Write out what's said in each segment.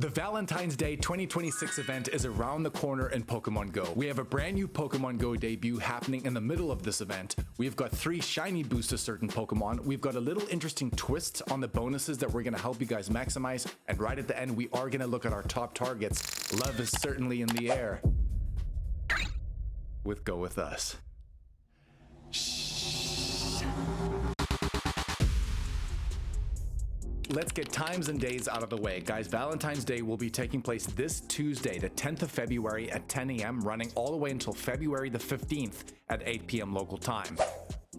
The Valentine's Day 2026 event is around the corner in Pokemon Go. We have a brand new Pokemon Go debut happening in the middle of this event. We've got 3 shiny boosts to certain Pokemon. We've got a little interesting twist on the bonuses that we're going to help you guys maximize. And right at the end, we are going to look at our top targets. Love is certainly in the air. With Go With Us. Let's get times and days out of the way. Guys, Valentine's Day will be taking place this Tuesday, the 10th of February at 10 a.m., running all the way until February the 15th at 8 p.m. local time.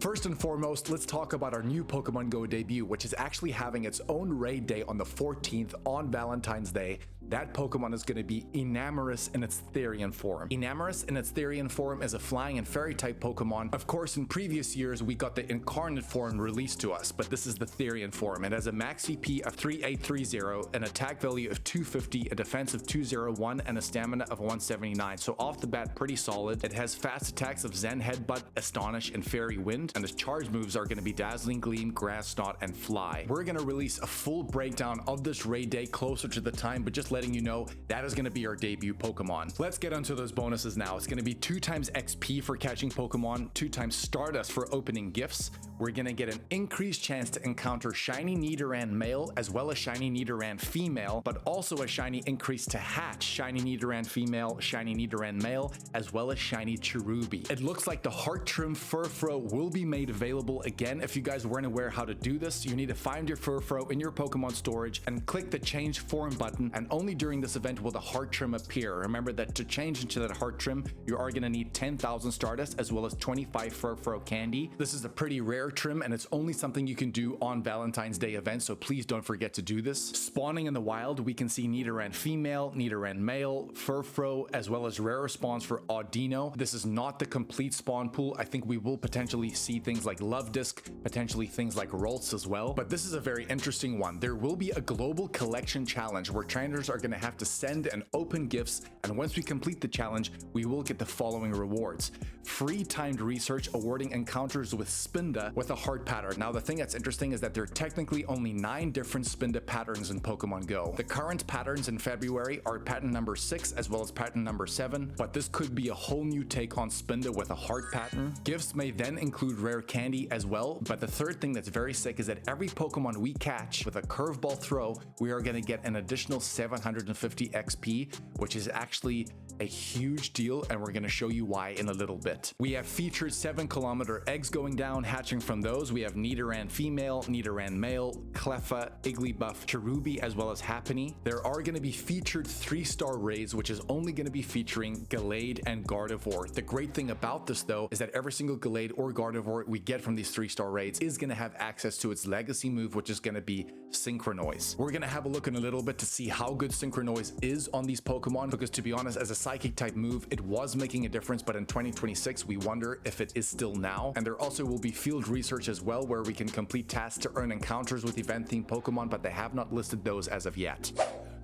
First and foremost, let's talk about our new Pokemon Go debut, which is actually having its own raid day on the 14th on Valentine's Day. That Pokemon is going to be Enamorus in its Therian form. Enamorus in its Therian form is a flying and fairy type Pokemon. Of course, in previous years, we got the incarnate form released to us, but this is the Therian form. It has a max CP of 3830, an attack value of 250, a defense of 201, and a stamina of 179. So off the bat, pretty solid. It has fast attacks of Zen Headbutt, Astonish, and Fairy Wind, and its charge moves are going to be Dazzling Gleam, Grass Knot, and Fly. We're going to release a full breakdown of this raid day closer to the time, but just letting you know that is going to be our debut Pokemon. Let's get onto those bonuses now. It's going to be 2 times XP for catching Pokemon, 2 times Stardust for opening gifts. We're going to get an increased chance to encounter shiny Nidoran male as well as shiny Nidoran female, but also a shiny increase to hatch shiny Nidoran female, shiny Nidoran male, as well as shiny Cherubi. It looks like the Heartshaped Furfrou will be made available again. If you guys weren't aware how to do this, you need to find your Furfrou in your Pokemon storage and click the change form button, and only during this event will the heart trim appear. Remember that to change into that heart trim, you are going to need 10,000 Stardust as well as 25 Furfrou candy. This is a pretty rare trim and it's only something you can do on Valentine's Day events, so please don't forget to do this. Spawning in the wild, we can see Nidoran female, Nidoran male, Furfrou, as well as rare spawns for Audino. This is not the complete spawn pool. I think we will potentially see things like Love Disc, potentially things like Rolts as well, but this is a very interesting one. There will be a global collection challenge where trainers are going to have to send and open gifts, and once we complete the challenge, we will get the following rewards. Free timed research awarding encounters with Spinda with a heart pattern. Now the thing that's interesting is that there are technically only 9 different Spinda patterns in Pokemon Go. The current patterns in February are pattern number 6 as well as pattern number 7, but this could be a whole new take on Spinda with a heart pattern. Gifts may then include rare candy as well, but the third thing that's very sick is that every Pokemon we catch with a curveball throw, we are going to get an additional 750 XP, which is actually a huge deal, and we're going to show you why in a little bit. We have featured 7-kilometer eggs going down. Hatching from those, we have Nidoran female, Nidoran male, Cleffa, Igglybuff, Cherubi, as well as Happiny. There are going to be featured 3-star raids, which is only going to be featuring Gallade and Gardevior. The great thing about this though is that every single Gallade or Gardevior we get from these 3-star raids is going to have access to its legacy move, which is going to be Synchronoise. We're going to have a look in a little bit to see how good Synchronoise is on these Pokemon, because to be honest, as a psychic type move, it was making a difference, but in 2026 we wonder if it is still now. And there also will be field research as well, where we can complete tasks to earn encounters with event themed Pokemon, but they have not listed those as of yet.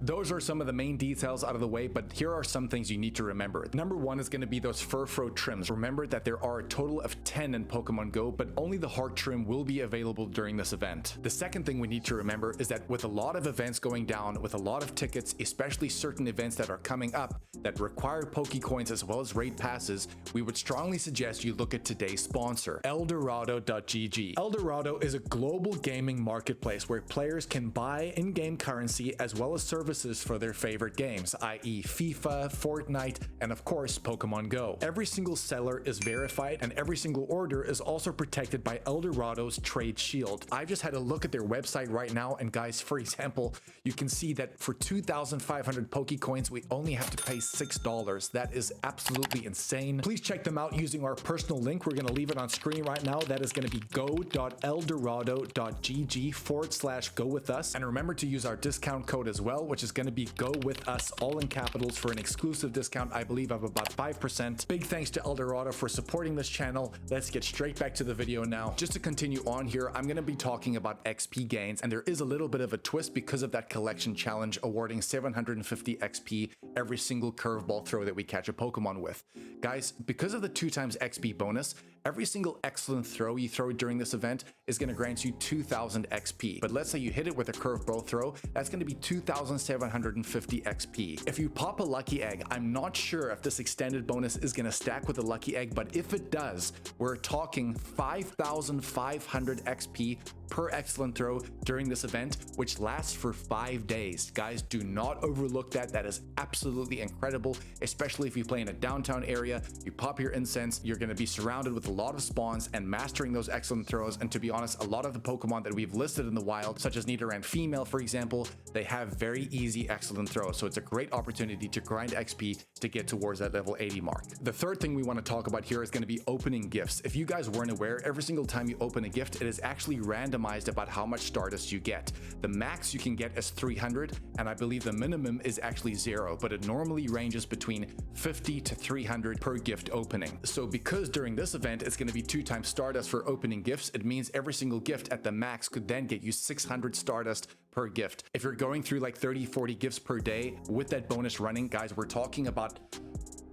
Those are some of the main details out of the way, but here are some things you need to remember. Number 1 is going to be those Furfrou trims. Remember that there are a total of 10 in Pokemon Go, but only the heart trim will be available during this event. The second thing we need to remember is that with a lot of events going down, with a lot of tickets, especially certain events that are coming up that require Pokecoins as well as raid passes, we would strongly suggest you look at today's sponsor, Eldorado.gg. Eldorado is a global gaming marketplace where players can buy in-game currency as well as services for their favorite games, i.e. FIFA, Fortnite, and of course Pokemon Go. Every single seller is verified and every single order is also protected by Eldorado's Trade Shield. I've just had a look at their website right now, and guys, for example, you can see that for 2,500 Pokecoins we only have to pay $6. That is absolutely insane. Please check them out using our personal link. We're going to leave it on screen right now. That is going to be go.eldorado.gg/go-with-us, and remember to use our discount code as well, which is going to be Go With Us, all in capitals, for an exclusive discount, I believe, of about 5%. Big thanks to Eldorado for supporting this channel. Let's get straight back to the video now. Just to continue on here, I'm going to be talking about XP gains, and there is a little bit of a twist because of that collection challenge awarding 750 XP every single curveball throw that we catch a Pokemon with. Guys, because of the 2 times XP bonus, every single excellent throw you throw during this event is going to grant you 2,000 XP. But let's say you hit it with a curveball throw, that's going to be 2,000 750 XP. If you pop a lucky egg, I'm not sure if this extended bonus is going to stack with a lucky egg, but if it does, we're talking 5,500 XP per excellent throw during this event, which lasts for 5 days. Guys, do not overlook that. That is absolutely incredible, especially if you play in a downtown area, you pop your incense, you're going to be surrounded with a lot of spawns and mastering those excellent throws. And to be honest, a lot of the Pokemon that we've listed in the wild, such as Nidoran Female, for example, they have very easy excellent throws. So it's a great opportunity to grind XP to get towards that level 80 mark. The third thing we want to talk about here is going to be opening gifts. If you guys weren't aware, every single time you open a gift, it is actually randomized about how much Stardust you get. The max you can get is 300, and I believe the minimum is actually 0, but it normally ranges between 50 to 300 per gift opening. So because during this event it's going to be 2 times Stardust for opening gifts, it means every single gift at the max could then get you 600 Stardust per gift. If you're going through like 30-40 gifts per day with that bonus running, guys, we're talking about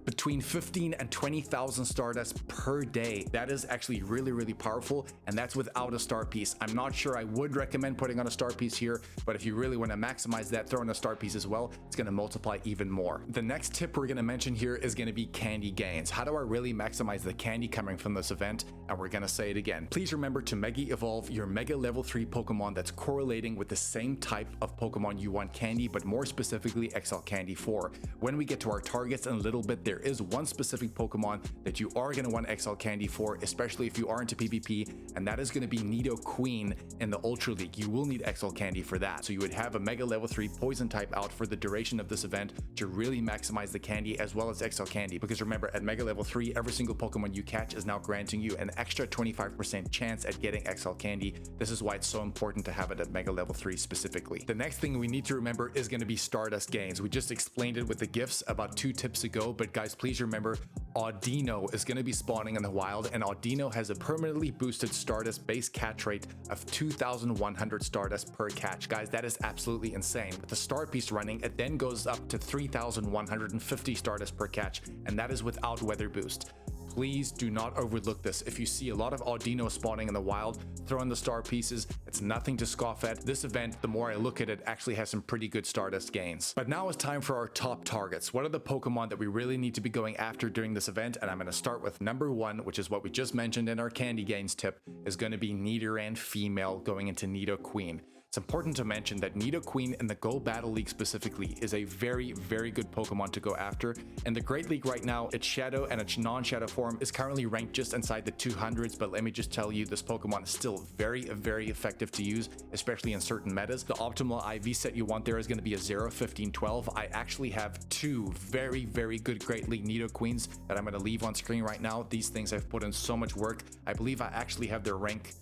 between 15 and 20,000 Stardust per day. That is actually really powerful, and that's without a star piece. I'm not sure I would recommend putting on a star piece here, but if you really want to maximize that, throw in a star piece as well. It's going to multiply even more. The next tip we're going to mention here is going to be candy gains. How do I really maximize the candy coming from this event? And we're going to say it again. Please remember to Mega Evolve your Mega Level 3 Pokemon that's correlating with the same type of Pokemon you want candy, but more specifically XL Candy for. When we get to our targets in a little bit, there is one specific Pokemon that you are going to want XL Candy for, especially if you are into PvP, and that is going to be Nidoqueen in the Ultra League. You will need XL Candy for that. So you would have a Mega Level 3 Poison type out for the duration of this event to really maximize the candy as well as XL Candy. Because remember, at Mega Level 3, every single Pokemon you catch is now granting you an extra 25% chance at getting XL Candy. This is why it's so important to have it at Mega Level 3 specifically. The next thing we need to remember is going to be Stardust gains. We just explained it with the gifts about 2 tips ago, but guys, please remember, Audino is going to be spawning in the wild, and Audino has a permanently boosted Stardust base catch rate of 2,100 Stardust per catch. Guys, that is absolutely insane. With the star piece running, it then goes up to 3,150 Stardust per catch, and that is without weather boost. Please do not overlook this. If you see a lot of Audino spawning in the wild, throw in the star pieces. It's nothing to scoff at. This event, the more I look at it, actually has some pretty good Stardust gains. But now it's time for our top targets. What are the Pokemon that we really need to be going after during this event? And I'm going to start with number 1, which is what we just mentioned in our candy gains tip, is going to be Nidoran Female going into Nidoqueen. It's important to mention that Nidoqueen in the Go Battle League specifically is a very good Pokemon to go after. In the Great League right now, its Shadow and its non-Shadow form is currently ranked just inside the 200s, but let me just tell you, this Pokemon is still very effective to use, especially in certain metas. The optimal IV set you want there is going to be a 0, 15, 12. I actually have 2 very good Great League Nidoqueens that I'm going to leave on screen right now. These things I've put in so much work. I believe I actually have their rank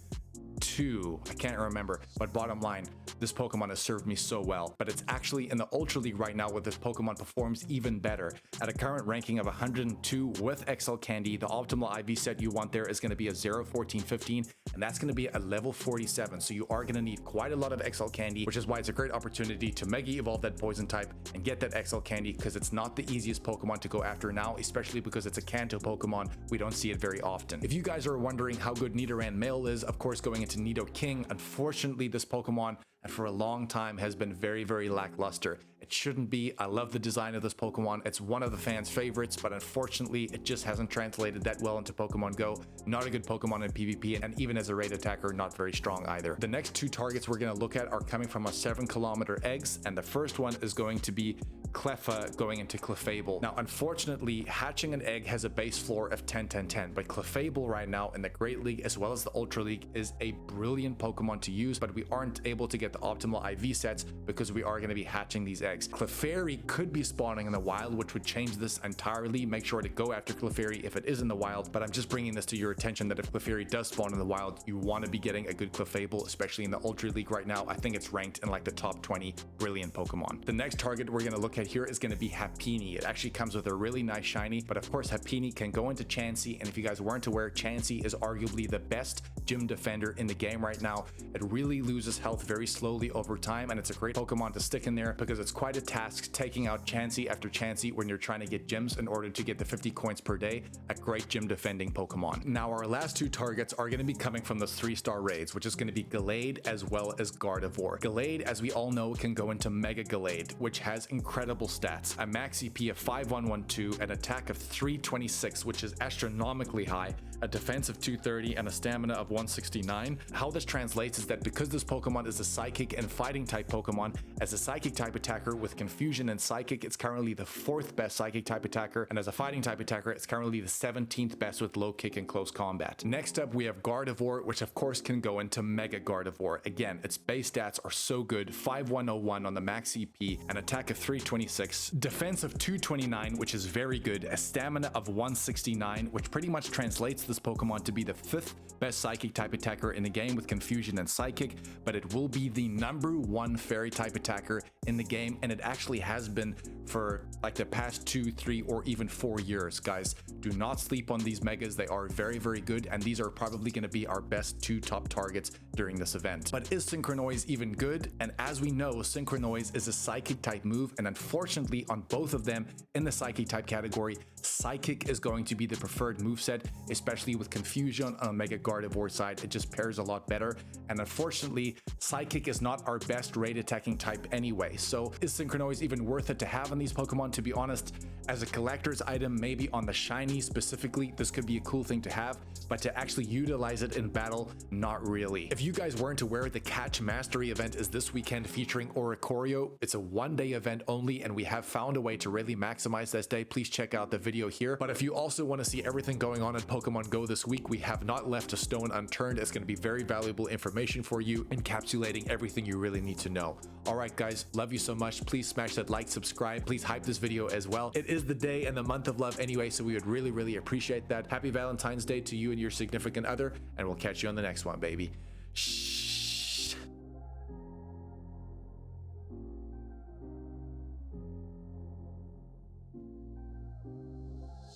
2. I can't remember, but bottom line, this Pokemon has served me so well. But it's actually in the Ultra League right now where this Pokemon performs even better. At a current ranking of 102 with XL Candy, the optimal IV set you want there is going to be a 0, 14, 15, and that's going to be a level 47. So you are going to need quite a lot of XL Candy, which is why it's a great opportunity to Mega Evolve that Poison type and get that XL Candy, because it's not the easiest Pokemon to go after now, especially because it's a Kanto Pokemon. We don't see it very often. If you guys are wondering how good Nidoran Male is, of course, going into Nidoking, unfortunately this Pokemon, and for a long time, has been very lackluster. It shouldn't be. I love the design of this Pokemon. It's one of the fans' favorites, but unfortunately, it just hasn't translated that well into Pokemon Go. Not a good Pokemon in PvP, and even as a raid attacker, not very strong either. The next 2 targets we're going to look at are coming from our 7-kilometer eggs, and the first one is going to be Cleffa going into Clefable. Now, unfortunately, hatching an egg has a base floor of 10, 10, 10, but Clefable right now in the Great League as well as the Ultra League is a brilliant Pokemon to use, but we aren't able to get the optimal IV sets because we are going to be hatching these eggs. Clefairy could be spawning in the wild, which would change this entirely. Make sure to go after Clefairy if it is in the wild, but I'm just bringing this to your attention that if Clefairy does spawn in the wild, you want to be getting a good Clefable, especially in the Ultra League right now. I think it's ranked in like the top 20 brilliant Pokemon. The next target we're going to look at at here is going to be Happiny. It actually comes with a really nice shiny, but of course Happiny can go into Chansey, and if you guys weren't aware, Chansey is arguably the best gym defender in the game right now. It really loses health very slowly over time, and it's a great Pokemon to stick in there because it's quite a task taking out Chansey after Chansey when you're trying to get gyms in order to get the 50 coins per day. A great gym defending Pokemon. Now our last two targets are going to be coming from those 3-star raids, which is going to be Gallade as well as Gardevior. Gallade, as we all know, can go into Mega Gallade, which has incredible stats. A max CP of 5112, an attack of 326, which is astronomically high, a defense of 230, and a stamina of 169. How this translates is that because this Pokemon is a Psychic and Fighting type Pokemon, as a Psychic type attacker with Confusion and Psychic, it's currently the 4th best Psychic type attacker, and as a Fighting type attacker, it's currently the 17th best with Low Kick and Close Combat. Next up, we have Gardevoir, which of course can go into Mega Gardevoir. Again, its base stats are so good: 5101 on the max CP, an attack of 326, defense of 229, which is very good, a stamina of 169, which pretty much translates this Pokemon to be the 5th best Psychic type attacker in the game with Confusion and Psychic, but it will be the #1 Fairy type attacker in the game, and it actually has been for like the past 2, 3, or even 4 years. Guys, do not sleep on these Megas. They are very, very good, and these are probably going to be our best 2 top targets during this event. But is Synchronoise even good? And as we know, Synchronoise is a Psychic type move, and unfortunately on both of them in the Psychic type category, Psychic is going to be the preferred moveset, especially with Confusion on Mega Gardevoir side. It just pairs a lot better, and unfortunately Psychic is not our best raid attacking type anyway. So is Synchronoise even worth it to have on these Pokemon? To be honest, as a collector's item, maybe on the shiny specifically, this could be a cool thing to have, but to actually utilize it in battle, not really. If you guys weren't aware, the Catch Mastery event is this weekend featuring Oricorio. It's a 1-day event only, and we have found a way to really maximize this day. Please check out the video here. But if you also want to see everything going on in Pokemon Go this week, we have not left a stone unturned. It's going to be very valuable information for you, encapsulating everything you really need to know. All right, guys, love you so much. Please smash that like, subscribe. Please hype this video as well. It is the day and the month of love anyway, so we would really, really appreciate that. Happy Valentine's Day to you and your significant other, and we'll catch you on the next one, baby. Shh.